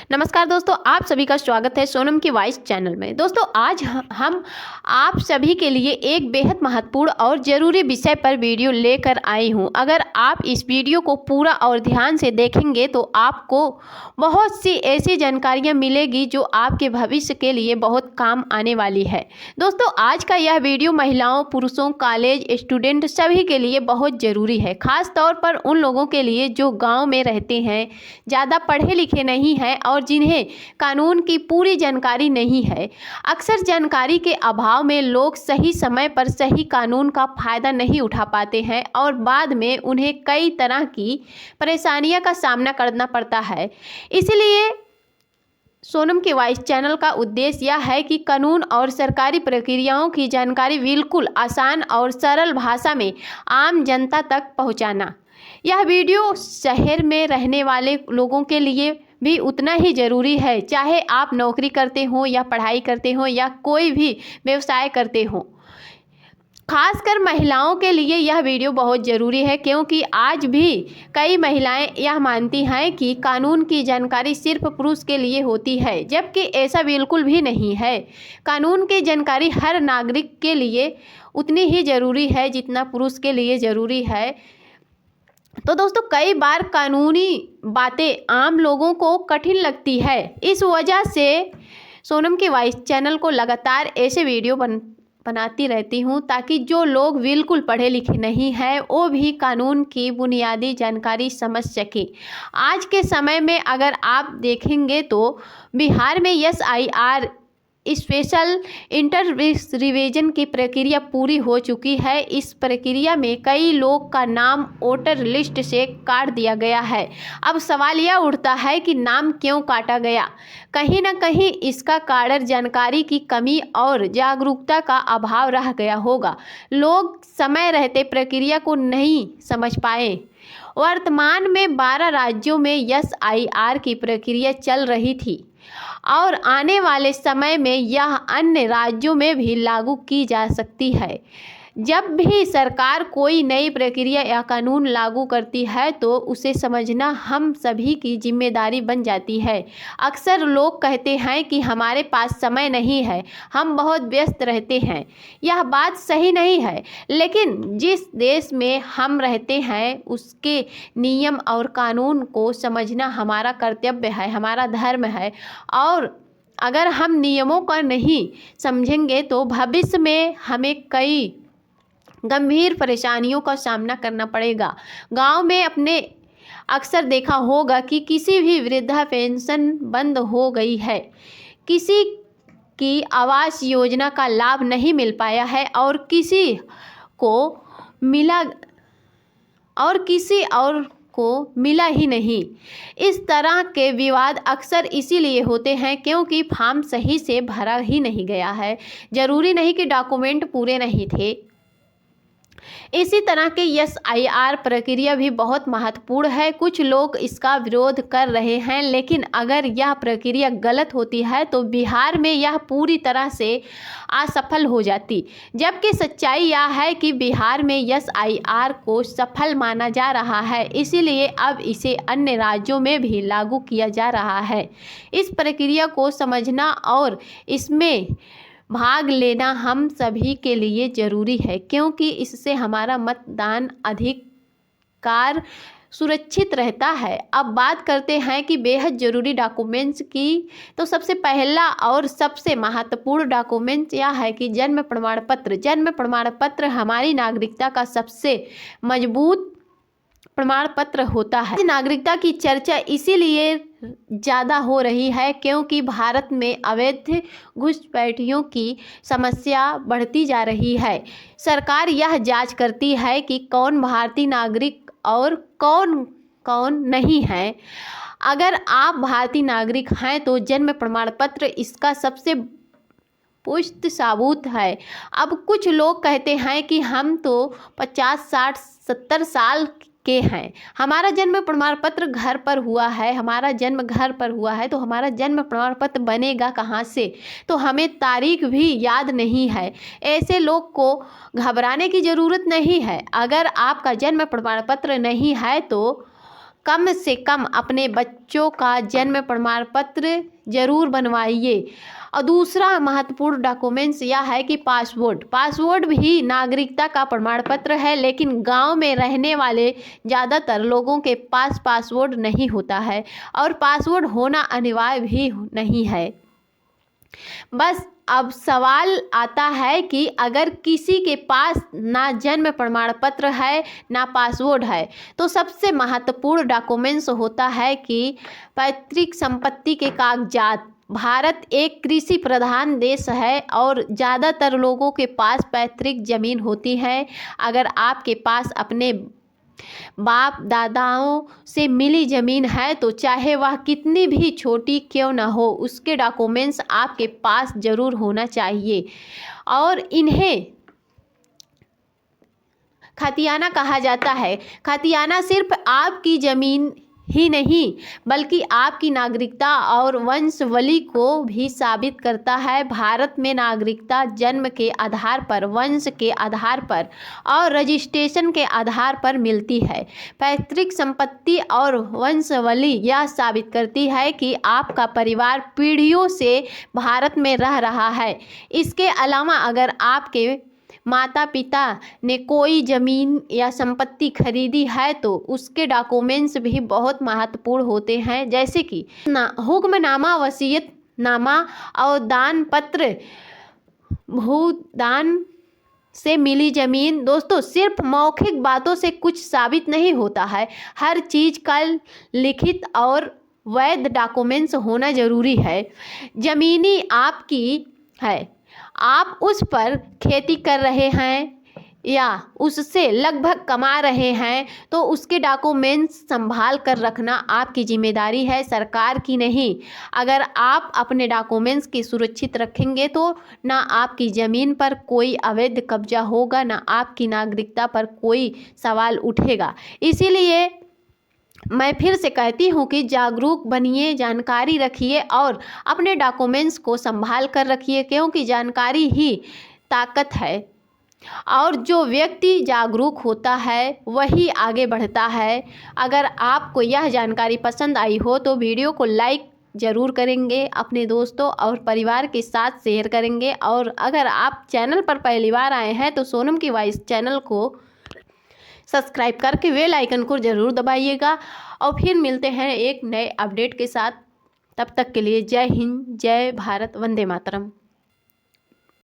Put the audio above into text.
नमस्कार दोस्तों, आप सभी का स्वागत है सोनम की वॉइस चैनल में। दोस्तों, आज हम आप सभी के लिए एक बेहद महत्वपूर्ण और ज़रूरी विषय पर वीडियो लेकर आई हूं। अगर आप इस वीडियो को पूरा और ध्यान से देखेंगे तो आपको बहुत सी ऐसी जानकारियां मिलेगी जो आपके भविष्य के लिए बहुत काम आने वाली है। दोस्तों, आज का यह वीडियो महिलाओं, पुरुषों, कॉलेज स्टूडेंट सभी के लिए बहुत ज़रूरी है। खास तौर पर उन लोगों के लिए जो गाँव में रहते हैं, ज़्यादा पढ़े लिखे नहीं हैं और जिन्हें कानून की पूरी जानकारी नहीं है। अक्सर जानकारी के अभाव में लोग सही समय पर सही कानून का फ़ायदा नहीं उठा पाते हैं और बाद में उन्हें कई तरह की परेशानियों का सामना करना पड़ता है। इसलिए सोनम के वॉइस चैनल का उद्देश्य यह है कि कानून और सरकारी प्रक्रियाओं की जानकारी बिल्कुल आसान और सरल भाषा में आम जनता तक पहुंचाना। यह वीडियो शहर में रहने वाले लोगों के लिए भी उतना ही ज़रूरी है, चाहे आप नौकरी करते हो या पढ़ाई करते हो या कोई भी व्यवसाय करते हो। खासकर महिलाओं के लिए यह वीडियो बहुत ज़रूरी है, क्योंकि आज भी कई महिलाएं यह मानती हैं कि कानून की जानकारी सिर्फ पुरुष के लिए होती है, जबकि ऐसा बिल्कुल भी नहीं है। कानून की जानकारी हर नागरिक के लिए उतनी ही ज़रूरी है जितना पुरुष के लिए ज़रूरी है। तो दोस्तों, कई बार कानूनी बातें आम लोगों को कठिन लगती है। इस वजह से सोनम के वॉइस चैनल को लगातार ऐसे वीडियो बनाती रहती हूँ, ताकि जो लोग बिल्कुल पढ़े लिखे नहीं हैं वो भी कानून की बुनियादी जानकारी समझ सकें। आज के समय में अगर आप देखेंगे तो बिहार में SIR स्पेशल इंटर रिवीजन की प्रक्रिया पूरी हो चुकी है। इस प्रक्रिया में कई लोग का नाम वोटर लिस्ट से काट दिया गया है। अब सवाल यह उठता है कि नाम क्यों काटा गया? कहीं ना कहीं इसका कारण जानकारी की कमी और जागरूकता का अभाव रह गया होगा। लोग समय रहते प्रक्रिया को नहीं समझ पाए। वर्तमान में 12 राज्यों में SIR की प्रक्रिया चल रही थी और आने वाले समय में यह अन्य राज्यों में भी लागू की जा सकती है। जब भी सरकार कोई नई प्रक्रिया या कानून लागू करती है तो उसे समझना हम सभी की जिम्मेदारी बन जाती है। अक्सर लोग कहते हैं कि हमारे पास समय नहीं है, हम बहुत व्यस्त रहते हैं। यह बात सही नहीं है, लेकिन जिस देश में हम रहते हैं उसके नियम और कानून को समझना हमारा कर्तव्य है, हमारा धर्म है। और अगर हम नियमों को नहीं समझेंगे तो भविष्य में हमें कई गंभीर परेशानियों का सामना करना पड़ेगा। गांव में अपने अक्सर देखा होगा कि किसी भी वृद्धा पेंशन बंद हो गई है, किसी की आवास योजना का लाभ नहीं मिल पाया है और किसी को मिला ही नहीं। इस तरह के विवाद अक्सर इसीलिए होते हैं क्योंकि फॉर्म सही से भरा ही नहीं गया है। ज़रूरी नहीं कि डॉक्यूमेंट पूरे नहीं थे। इसी तरह के SIR प्रक्रिया भी बहुत महत्वपूर्ण है। कुछ लोग इसका विरोध कर रहे हैं, लेकिन अगर यह प्रक्रिया गलत होती है तो बिहार में यह पूरी तरह से असफल हो जाती। जबकि सच्चाई यह है कि बिहार में SIR को सफल माना जा रहा है, इसीलिए अब इसे अन्य राज्यों में भी लागू किया जा रहा है। इस प्रक्रिया को समझना और इसमें भाग लेना हम सभी के लिए ज़रूरी है, क्योंकि इससे हमारा मतदान अधिकार सुरक्षित रहता है। अब बात करते हैं कि बेहद ज़रूरी डॉक्यूमेंट्स की, तो सबसे पहला और सबसे महत्वपूर्ण डॉक्यूमेंट यह है कि जन्म प्रमाण पत्र। जन्म प्रमाण पत्र हमारी नागरिकता का सबसे मजबूत प्रमाण पत्र होता है। नागरिकता की चर्चा इसीलिए ज़्यादा हो रही है क्योंकि भारत में अवैध घुसपैठियों की समस्या बढ़ती जा रही है। सरकार यह जांच करती है कि कौन भारतीय नागरिक और कौन कौन नहीं है। अगर आप भारतीय नागरिक हैं तो जन्म प्रमाण पत्र इसका सबसे पुष्ट सबूत है। अब कुछ लोग कहते हैं कि हम तो 50, 60, 70 साल के हैं, हमारा जन्म प्रमाण पत्र घर पर हुआ है, हमारा जन्म घर पर हुआ है, तो हमारा जन्म प्रमाण पत्र बनेगा कहाँ से? तो हमें तारीख भी याद नहीं है। ऐसे लोग को घबराने की ज़रूरत नहीं है। अगर आपका जन्म प्रमाण पत्र नहीं है तो कम से कम अपने बच्चों का जन्म प्रमाण पत्र जरूर बनवाइए। और दूसरा महत्वपूर्ण डॉक्यूमेंट्स यह है कि पासपोर्ट भी नागरिकता का प्रमाण पत्र है, लेकिन गांव में रहने वाले ज़्यादातर लोगों के पास पासपोर्ट नहीं होता है और पासपोर्ट होना अनिवार्य भी नहीं है। बस अब सवाल आता है कि अगर किसी के पास ना जन्म प्रमाण पत्र है ना पासपोर्ट है तो सबसे महत्वपूर्ण डॉक्यूमेंट्स होता है कि पैतृक संपत्ति के कागजात। भारत एक कृषि प्रधान देश है और ज़्यादातर लोगों के पास पैतृक ज़मीन होती है। अगर आपके पास अपने बाप दादाओं से मिली ज़मीन है तो चाहे वह कितनी भी छोटी क्यों ना हो, उसके डॉक्यूमेंट्स आपके पास ज़रूर होना चाहिए। और इन्हें खतियाना कहा जाता है। खतियाना सिर्फ आपकी ज़मीन ही नहीं बल्कि आपकी नागरिकता और वंशावली को भी साबित करता है। भारत में नागरिकता जन्म के आधार पर, वंश के आधार पर और रजिस्ट्रेशन के आधार पर मिलती है। पैतृक संपत्ति और वंशावली यह साबित करती है कि आपका परिवार पीढ़ियों से भारत में रह रहा है। इसके अलावा अगर आपके माता पिता ने कोई ज़मीन या संपत्ति खरीदी है तो उसके डॉक्यूमेंट्स भी बहुत महत्वपूर्ण होते हैं, जैसे कि हुक्मनामा, वसीयतनामा और दान पत्र। भूदान से मिली ज़मीन दोस्तों सिर्फ मौखिक बातों से कुछ साबित नहीं होता है। हर चीज़ का लिखित और वैध डॉक्यूमेंट्स होना ज़रूरी है। ज़मीनी आपकी है, आप उस पर खेती कर रहे हैं या उससे लगभग कमा रहे हैं तो उसके डॉक्यूमेंट्स संभाल कर रखना आपकी जिम्मेदारी है, सरकार की नहीं। अगर आप अपने डॉक्यूमेंट्स की सुरक्षित रखेंगे तो ना आपकी ज़मीन पर कोई अवैध कब्जा होगा, ना आपकी नागरिकता पर कोई सवाल उठेगा। इसीलिए मैं फिर से कहती हूँ कि जागरूक बनिए, जानकारी रखिए और अपने डॉक्यूमेंट्स को संभाल कर रखिए, क्योंकि जानकारी ही ताकत है और जो व्यक्ति जागरूक होता है वही आगे बढ़ता है। अगर आपको यह जानकारी पसंद आई हो तो वीडियो को लाइक ज़रूर करेंगे, अपने दोस्तों और परिवार के साथ शेयर करेंगे। और अगर आप चैनल पर पहली बार आए हैं तो सोनम की वॉइस चैनल को सब्सक्राइब करके बेल आइकन को ज़रूर दबाइएगा। और फिर मिलते हैं एक नए अपडेट के साथ। तब तक के लिए जय हिंद, जय भारत, वंदे मातरम।